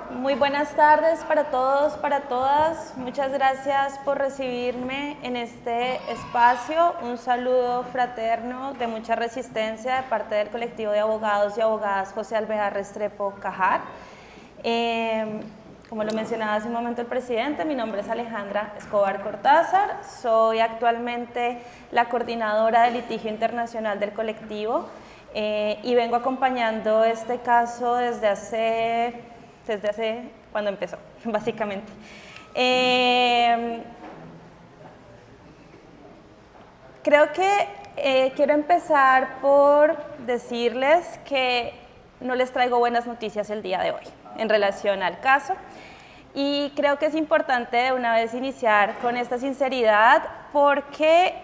Bueno, muy buenas tardes para todos, para todas. Muchas gracias por recibirme en este espacio. Un saludo fraterno de mucha resistencia de parte del colectivo de abogados y abogadas José Alvear Restrepo Cajar. Como lo mencionaba hace un momento el presidente, mi nombre es Alejandra Escobar Cortázar. Soy actualmente la coordinadora de litigio internacional del colectivo. Y vengo acompañando este caso desde hace cuando empezó, básicamente. Creo que quiero empezar por decirles que no les traigo buenas noticias el día de hoy en relación al caso. Y creo que es importante de una vez iniciar con esta sinceridad porque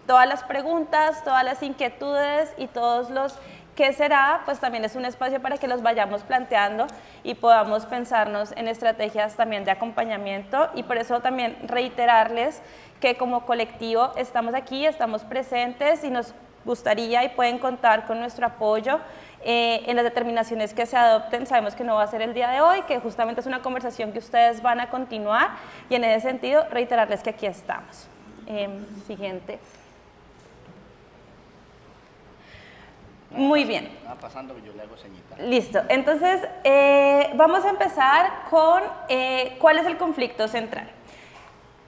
todas las preguntas, todas las inquietudes y todos los qué será, pues también es un espacio para que los vayamos planteando y podamos pensarnos en estrategias también de acompañamiento, y por eso también reiterarles que como colectivo estamos aquí, estamos presentes y nos gustaría y pueden contar con nuestro apoyo en las determinaciones que se adopten. Sabemos que no va a ser el día de hoy, que justamente es una conversación que ustedes van a continuar, y en ese sentido reiterarles que aquí estamos. Siguiente. Muy bien. Va pasando, yo le hago ceñita. Listo. Entonces, vamos a empezar con cuál es el conflicto central.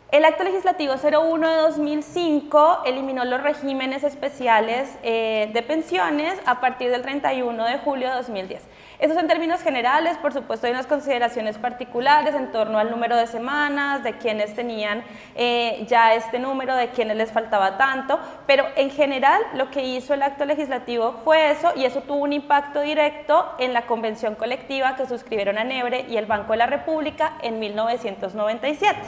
El Acto Legislativo 01 de 2005 eliminó los regímenes especiales de pensiones a partir del 31 de julio de 2010. Estos en términos generales, por supuesto, hay unas consideraciones particulares en torno al número de semanas, de quienes tenían ya este número, de quienes les faltaba tanto, pero en general lo que hizo el acto legislativo fue eso, y eso tuvo un impacto directo en la convención colectiva que suscribieron ANEBRE y el Banco de la República en 1997.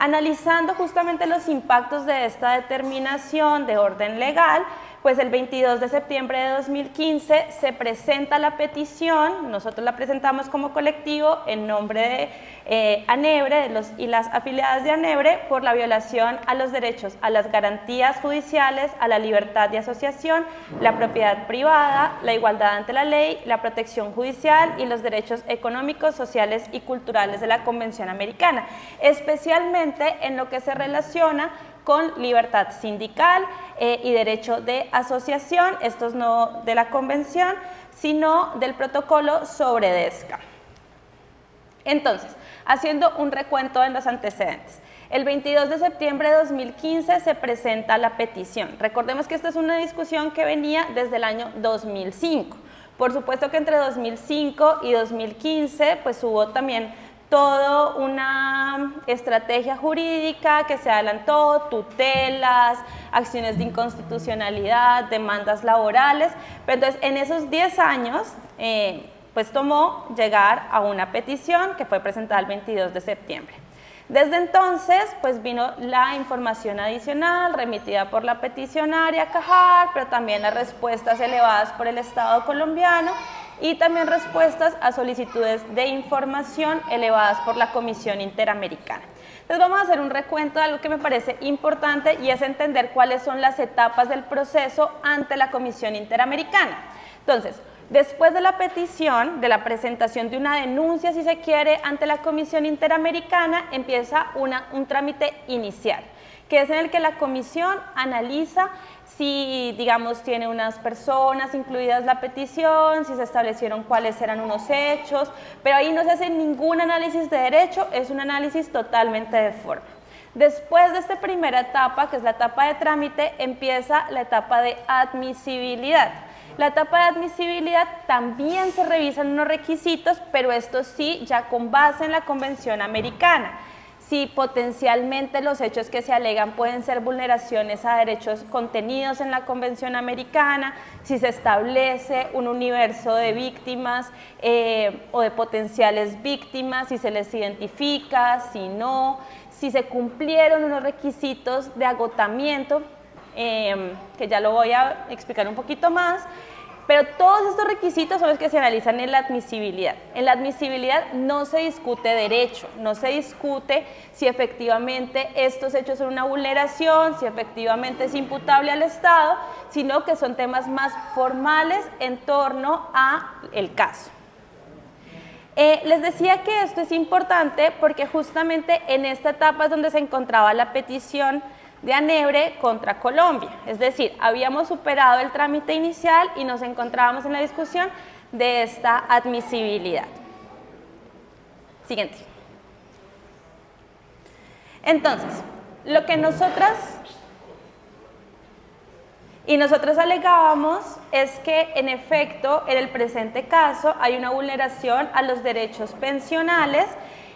Analizando justamente los impactos de esta determinación de orden legal, pues el 22 de septiembre de 2015 se presenta la petición, nosotros la presentamos como colectivo en nombre de ANEBRE y las afiliadas de ANEBRE por la violación a los derechos, a las garantías judiciales, a la libertad de asociación, la propiedad privada, la igualdad ante la ley, la protección judicial y los derechos económicos, sociales y culturales de la Convención Americana, especialmente en lo que se relaciona con libertad sindical y derecho de asociación, estos no de la convención, sino del protocolo sobre DESCA. Entonces, haciendo un recuento en los antecedentes, el 22 de septiembre de 2015 se presenta la petición. Recordemos que esta es una discusión que venía desde el año 2005. Por supuesto que entre 2005 y 2015 pues hubo también toda una estrategia jurídica que se adelantó, tutelas, acciones de inconstitucionalidad, demandas laborales, pero entonces en esos 10 años pues tomó llegar a una petición que fue presentada el 22 de septiembre. Desde entonces pues vino la información adicional remitida por la peticionaria Cajar, pero también las respuestas elevadas por el Estado colombiano y también respuestas a solicitudes de información elevadas por la Comisión Interamericana. Entonces vamos a hacer un recuento de algo que me parece importante, y es entender cuáles son las etapas del proceso ante la Comisión Interamericana. Entonces, después de la petición, de la presentación de una denuncia, si se quiere, ante la Comisión Interamericana, empieza un trámite inicial, que es en el que la Comisión analiza si, digamos, tiene unas personas incluidas la petición, si se establecieron cuáles eran unos hechos, pero ahí no se hace ningún análisis de derecho, es un análisis totalmente de forma. Después de esta primera etapa, que es la etapa de trámite, empieza la etapa de admisibilidad. La etapa de admisibilidad también se revisan unos requisitos, pero estos sí ya con base en la Convención Americana. Si potencialmente los hechos que se alegan pueden ser vulneraciones a derechos contenidos en la Convención Americana, si se establece un universo de víctimas o de potenciales víctimas, si se les identifica, si no, si se cumplieron unos requisitos de agotamiento, que ya lo voy a explicar un poquito más. Pero todos estos requisitos son los que se analizan en la admisibilidad. En la admisibilidad no se discute derecho, no se discute si efectivamente estos hechos son una vulneración, si efectivamente es imputable al Estado, sino que son temas más formales en torno al caso. Les decía que esto es importante porque justamente en esta etapa es donde se encontraba la petición de ANEBRE contra Colombia. Es decir, habíamos superado el trámite inicial y nos encontrábamos en la discusión de esta admisibilidad. Siguiente. Entonces, lo que nosotros alegábamos es que, en efecto, en el presente caso hay una vulneración a los derechos pensionales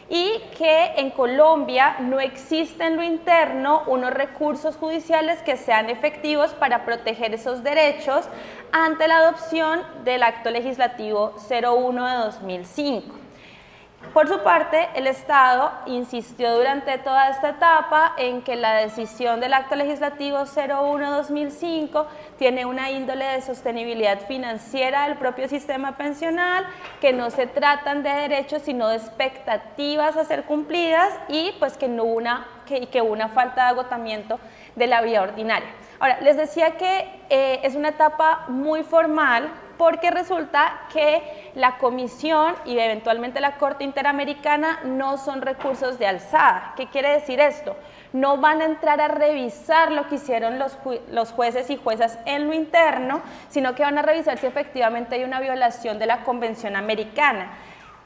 y que en Colombia no existen en lo interno unos recursos judiciales que sean efectivos para proteger esos derechos ante la adopción del Acto Legislativo 01 de 2005. Por su parte, el Estado insistió durante toda esta etapa en que la decisión del Acto Legislativo 01-2005 tiene una índole de sostenibilidad financiera del propio sistema pensional, que no se tratan de derechos sino de expectativas a ser cumplidas y pues que hubo una falta de agotamiento de la vía ordinaria. Ahora, les decía que es una etapa muy formal porque resulta que la Comisión y eventualmente la Corte Interamericana no son recursos de alzada. ¿Qué quiere decir esto? No van a entrar a revisar lo que hicieron los jueces y juezas en lo interno, sino que van a revisar si efectivamente hay una violación de la Convención Americana.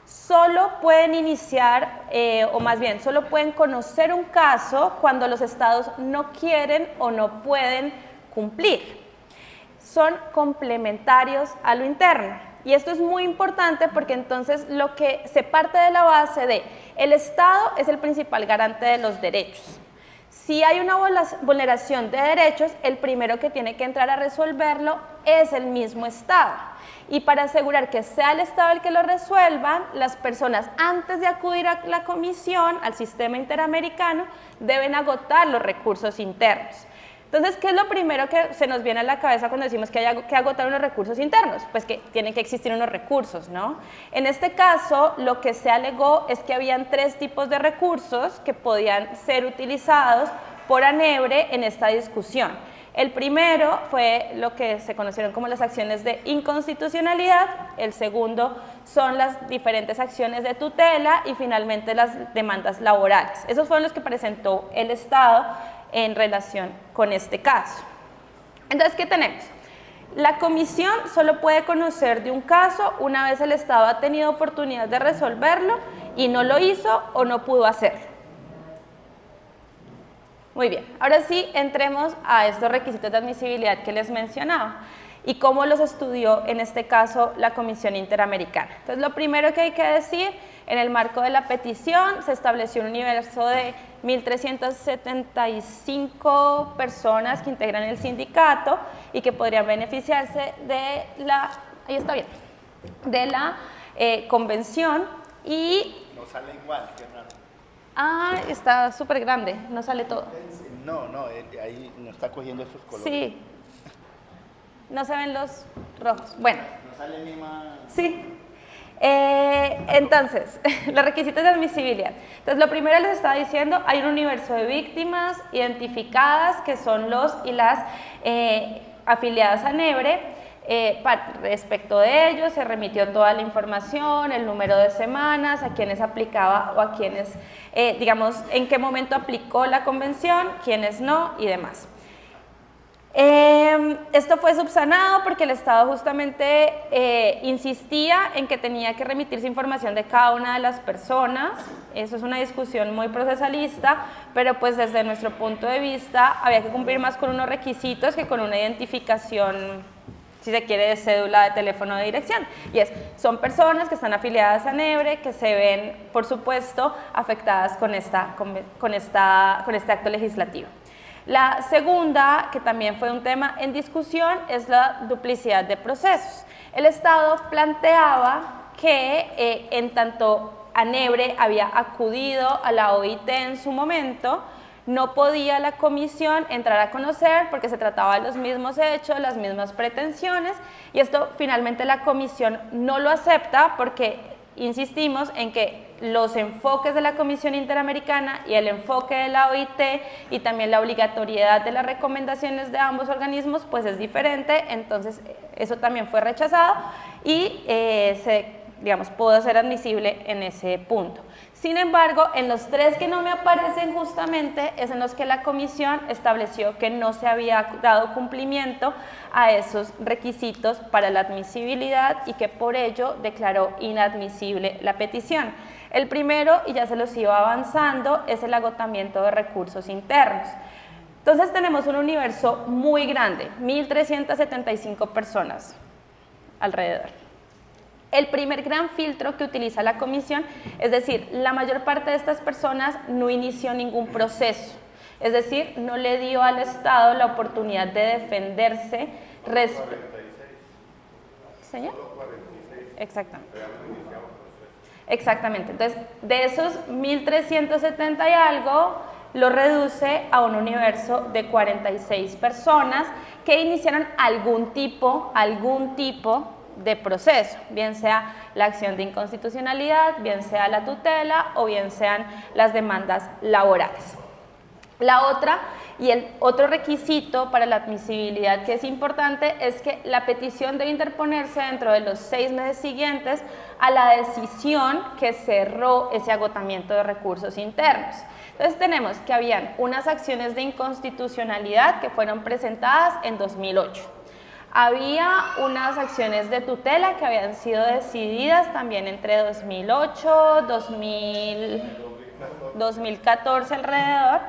Solo pueden iniciar, o más bien, solo pueden conocer un caso cuando los estados no quieren o no pueden cumplir. Son complementarios a lo interno. Y esto es muy importante porque entonces lo que se parte de la base de el Estado es el principal garante de los derechos. Si hay una vulneración de derechos, el primero que tiene que entrar a resolverlo es el mismo Estado. Y para asegurar que sea el Estado el que lo resuelva, las personas antes de acudir a la Comisión, al sistema interamericano, deben agotar los recursos internos. Entonces, ¿qué es lo primero que se nos viene a la cabeza cuando decimos que hay que agotar unos recursos internos? Pues que tienen que existir unos recursos, ¿no? En este caso, lo que se alegó es que habían 3 tipos de recursos que podían ser utilizados por ANEBRE en esta discusión. El primero fue lo que se conocieron como las acciones de inconstitucionalidad, el segundo son las diferentes acciones de tutela y finalmente las demandas laborales. Esos fueron los que presentó el Estado en relación con este caso. Entonces, ¿qué tenemos? La Comisión solo puede conocer de un caso una vez el Estado ha tenido oportunidad de resolverlo y no lo hizo o no pudo hacerlo. Muy bien, ahora sí entremos a estos requisitos de admisibilidad que les mencionaba y cómo los estudió en este caso la Comisión Interamericana. Entonces, lo primero que hay que decir, en el marco de la petición se estableció un universo de 1.375 personas que integran el sindicato y que podrían beneficiarse de la, ahí está bien, de la convención y... No sale igual, qué raro. Ah, está súper grande, no sale todo. No, ahí no está cogiendo esos colores. Sí, no se ven los rojos. Bueno. No sale ni más. Sí. Entonces, los requisitos de admisibilidad. Entonces, lo primero les estaba diciendo, hay un universo de víctimas identificadas que son los y las afiliadas a ANEBRE. Respecto de ellos se remitió toda la información, el número de semanas, a quienes aplicaba o a quienes, digamos, en qué momento aplicó la convención, quienes no y demás. Esto fue subsanado porque el Estado justamente insistía en que tenía que remitirse información de cada una de las personas. Eso es una discusión muy procesalista, pero pues desde nuestro punto de vista había que cumplir más con unos requisitos que con una identificación, si se quiere, de cédula, de teléfono, de dirección. Y son personas que están afiliadas a ANEBRE, que se ven, por supuesto, afectadas con este acto legislativo. La segunda, que también fue un tema en discusión, es la duplicidad de procesos. El Estado planteaba que en tanto ANEBRE había acudido a la OIT en su momento, no podía la comisión entrar a conocer porque se trataba de los mismos hechos, las mismas pretensiones, y esto finalmente la comisión no lo acepta porque insistimos en que los enfoques de la Comisión Interamericana y el enfoque de la OIT y también la obligatoriedad de las recomendaciones de ambos organismos pues es diferente, entonces eso también fue rechazado y se digamos, pudo ser admisible en ese punto. Sin embargo, en los 3 que no me aparecen justamente es en los que la comisión estableció que no se había dado cumplimiento a esos requisitos para la admisibilidad y que por ello declaró inadmisible la petición. El primero, y ya se los iba avanzando, es el agotamiento de recursos internos. Entonces tenemos un universo muy grande, 1.375 personas alrededor. El primer gran filtro que utiliza la comisión, es decir, la mayor parte de estas personas no inició ningún proceso, es decir, no le dio al Estado la oportunidad de defenderse. ¿Señor? Exactamente. Exactamente, entonces de esos 1.370 y algo, lo reduce a un universo de 46 personas que iniciaron algún tipo de proceso, bien sea la acción de inconstitucionalidad, bien sea la tutela o bien sean las demandas laborales. La otra y el otro requisito para la admisibilidad que es importante es que la petición debe interponerse dentro de los 6 meses siguientes a la decisión que cerró ese agotamiento de recursos internos. Entonces tenemos que habían unas acciones de inconstitucionalidad que fueron presentadas en 2008. Había unas acciones de tutela que habían sido decididas también entre 2008, 2014 alrededor,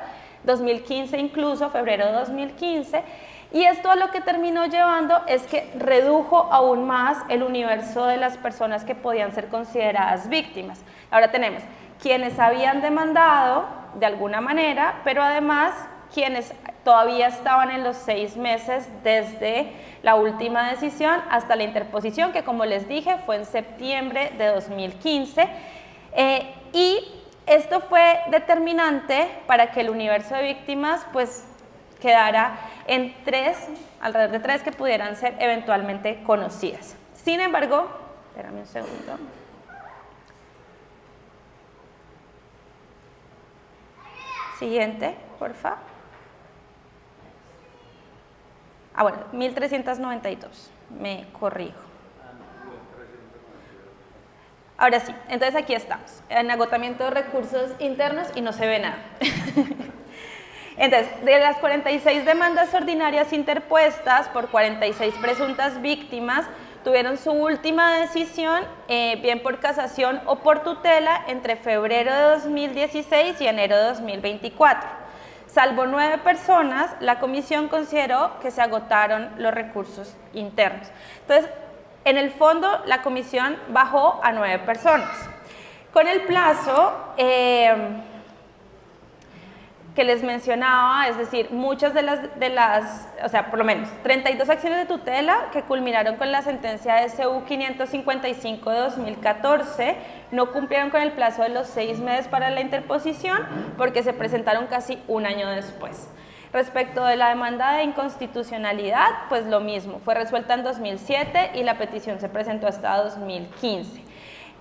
2015 incluso, febrero de 2015, y esto a lo que terminó llevando es que redujo aún más el universo de las personas que podían ser consideradas víctimas. Ahora tenemos quienes habían demandado de alguna manera, pero además quienes todavía estaban en los 6 meses desde la última decisión hasta la interposición, que como les dije fue en septiembre de 2015, y esto fue determinante para que el universo de víctimas pues quedara en 3, alrededor de 3 que pudieran ser eventualmente conocidas. Sin embargo, espérame un segundo. Siguiente, por favor. Bueno, 1.392, me corrijo. Ahora sí, entonces aquí estamos, en agotamiento de recursos internos y no se ve nada. Entonces, de las 46 demandas ordinarias interpuestas por 46 presuntas víctimas, tuvieron su última decisión, bien por casación o por tutela, entre febrero de 2016 y enero de 2024. Salvo 9 personas, la comisión consideró que se agotaron los recursos internos. Entonces, en el fondo, la comisión bajó a 9 personas. Con el plazo que les mencionaba, es decir, muchas de las, o sea, por lo menos 32 acciones de tutela que culminaron con la sentencia SU 555 de 2014, no cumplieron con el plazo de los 6 meses para la interposición porque se presentaron casi un año después. Respecto de la demanda de inconstitucionalidad, pues lo mismo, fue resuelta en 2007 y la petición se presentó hasta 2015.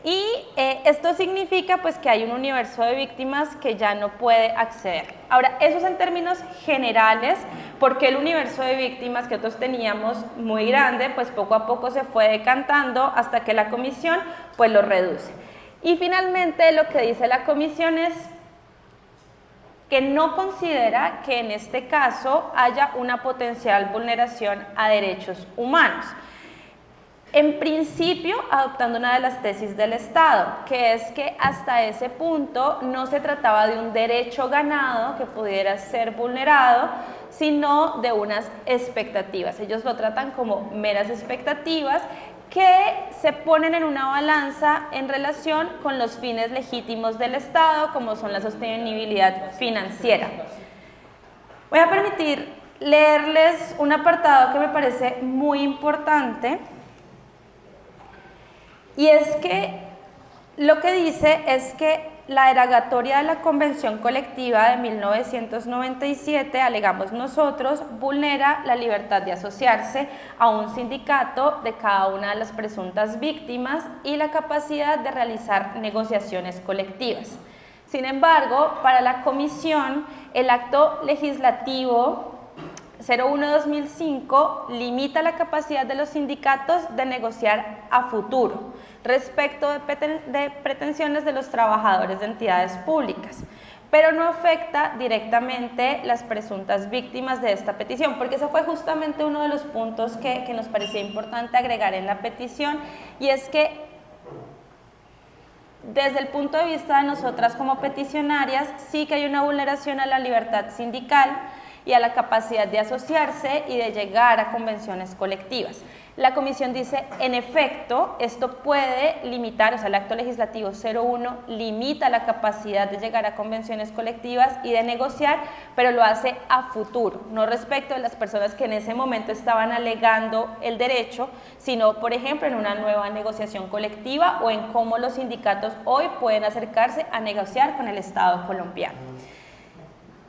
Y esto significa pues que hay un universo de víctimas que ya no puede acceder. Ahora, eso es en términos generales, porque el universo de víctimas que nosotros teníamos muy grande, pues poco a poco se fue decantando hasta que la comisión pues lo reduce. Y finalmente lo que dice la comisión es que no considera que en este caso haya una potencial vulneración a derechos humanos. En principio, adoptando una de las tesis del Estado, que es que hasta ese punto no se trataba de un derecho ganado que pudiera ser vulnerado, sino de unas expectativas. Ellos lo tratan como meras expectativas que se ponen en una balanza en relación con los fines legítimos del Estado, como son la sostenibilidad financiera. Voy a permitir leerles un apartado que me parece muy importante, y es que lo que dice es que la derogatoria de la Convención Colectiva de 1997, alegamos nosotros, vulnera la libertad de asociarse a un sindicato de cada una de las presuntas víctimas y la capacidad de realizar negociaciones colectivas. Sin embargo, para la Comisión, el acto legislativo 01-2005 limita la capacidad de los sindicatos de negociar a futuro. respecto de pretensiones de los trabajadores de entidades públicas, pero no afecta directamente las presuntas víctimas de esta petición, porque ese fue justamente uno de los puntos que nos parecía importante agregar en la petición, y es que desde el punto de vista de nosotras como peticionarias, sí que hay una vulneración a la libertad sindical y a la capacidad de asociarse y de llegar a convenciones colectivas. La Comisión dice, en efecto, esto puede limitar, o sea, el acto legislativo 01 limita la capacidad de llegar a convenciones colectivas y de negociar, pero lo hace a futuro, no respecto de las personas que en ese momento estaban alegando el derecho, sino, por ejemplo, en una nueva negociación colectiva o en cómo los sindicatos hoy pueden acercarse a negociar con el Estado colombiano.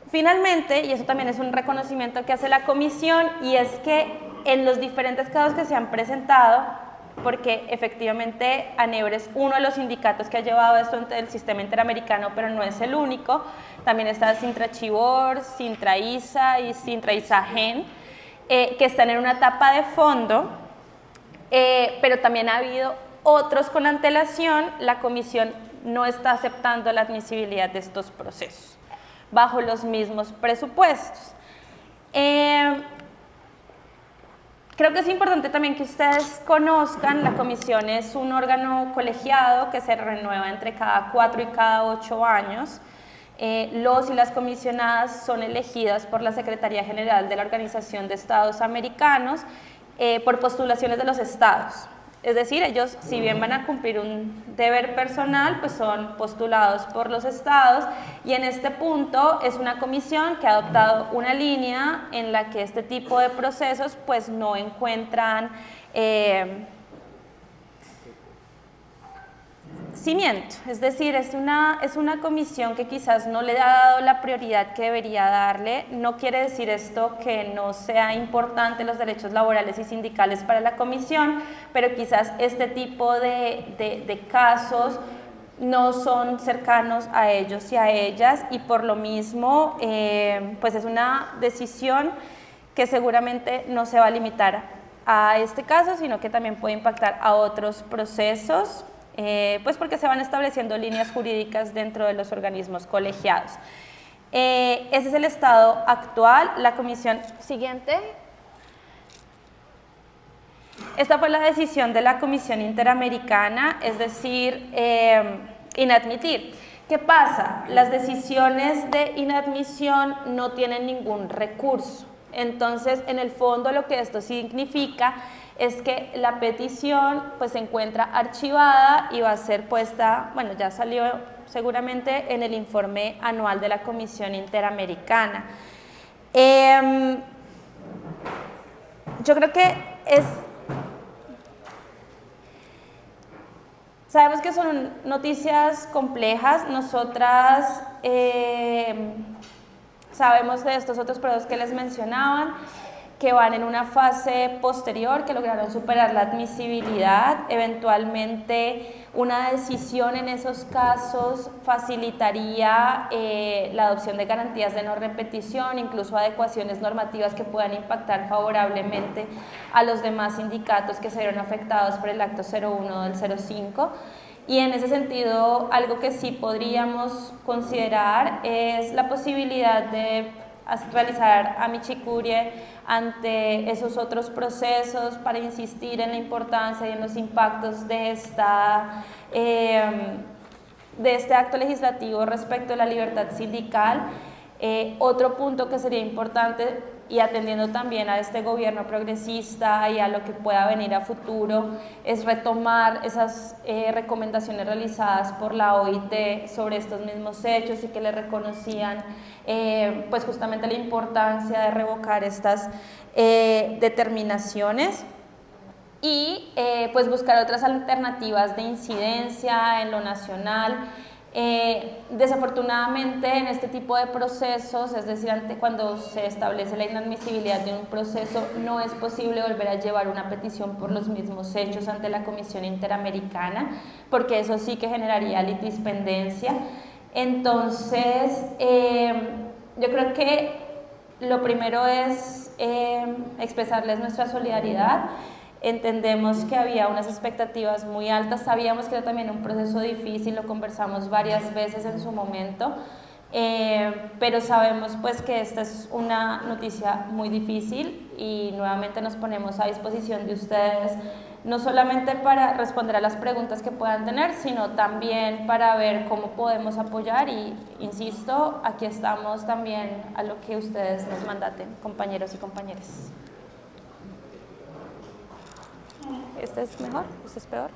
Finalmente, y eso también es un reconocimiento que hace la Comisión, y es que en los diferentes casos que se han presentado, porque efectivamente ANEBR es uno de los sindicatos que ha llevado esto ante el sistema interamericano, pero no es el único, también está Sintrachibor, Sintraisa y Sintraisagen, que están en una etapa de fondo, pero también ha habido otros con antelación. La Comisión no está aceptando la admisibilidad de estos procesos bajo los mismos presupuestos. Creo que es importante también que ustedes conozcan, la Comisión es un órgano colegiado que se renueva entre cada 4 y cada 8 años. Los y las comisionadas son elegidas por la Secretaría General de la Organización de Estados Americanos por postulaciones de los estados. Es decir, ellos, si bien van a cumplir un deber personal, pues son postulados por los estados, y en este punto es una comisión que ha adoptado una línea en la que este tipo de procesos pues no encuentran cimiento, es decir, es una comisión que quizás no le ha dado la prioridad que debería darle. No quiere decir esto que no sea importante los derechos laborales y sindicales para la comisión, pero quizás este tipo de casos no son cercanos a ellos y a ellas, y por lo mismo pues es una decisión que seguramente no se va a limitar a este caso, sino que también puede impactar a otros procesos, pues porque se van estableciendo líneas jurídicas dentro de los organismos colegiados. Ese es el estado actual. La comisión siguiente. Esta fue la decisión de la Comisión Interamericana, es decir, inadmitir. ¿Qué pasa? Las decisiones de inadmisión no tienen ningún recurso. Entonces, en el fondo, lo que esto significa es que la petición pues se encuentra archivada y va a ser puesta, bueno, ya salió seguramente en el informe anual de la Comisión Interamericana. Yo creo que sabemos que son noticias complejas. Nosotras sabemos de estos otros procesos que les mencionaban, que van en una fase posterior, que lograron superar la admisibilidad. Eventualmente una decisión en esos casos facilitaría la adopción de garantías de no repetición, incluso adecuaciones normativas que puedan impactar favorablemente a los demás sindicatos que se vieron afectados por el acto 01 del 05. Y en ese sentido, algo que sí podríamos considerar es la posibilidad de realizar amicicicurie ante esos otros procesos para insistir en la importancia y en los impactos de este acto legislativo respecto a la libertad sindical. Otro punto que sería importante, y atendiendo también a este gobierno progresista y a lo que pueda venir a futuro, es retomar esas recomendaciones realizadas por la OIT sobre estos mismos hechos, y que le reconocían pues justamente la importancia de revocar estas determinaciones, y pues buscar otras alternativas de incidencia en lo nacional. Desafortunadamente en este tipo de procesos, es decir, cuando se establece la inadmisibilidad de un proceso, no es posible volver a llevar una petición por los mismos hechos ante la Comisión Interamericana, porque eso sí que generaría litispendencia. Entonces, yo creo que lo primero es expresarles nuestra solidaridad. Entendemos que había unas expectativas muy altas, sabíamos que era también un proceso difícil, lo conversamos varias veces en su momento, pero sabemos pues que esta es una noticia muy difícil y nuevamente nos ponemos a disposición de ustedes, no solamente para responder a las preguntas que puedan tener, sino también para ver cómo podemos apoyar y, insisto, aquí estamos también a lo que ustedes nos mandaten, compañeros y compañeras. ¿Este es mejor? ¿Este es peor?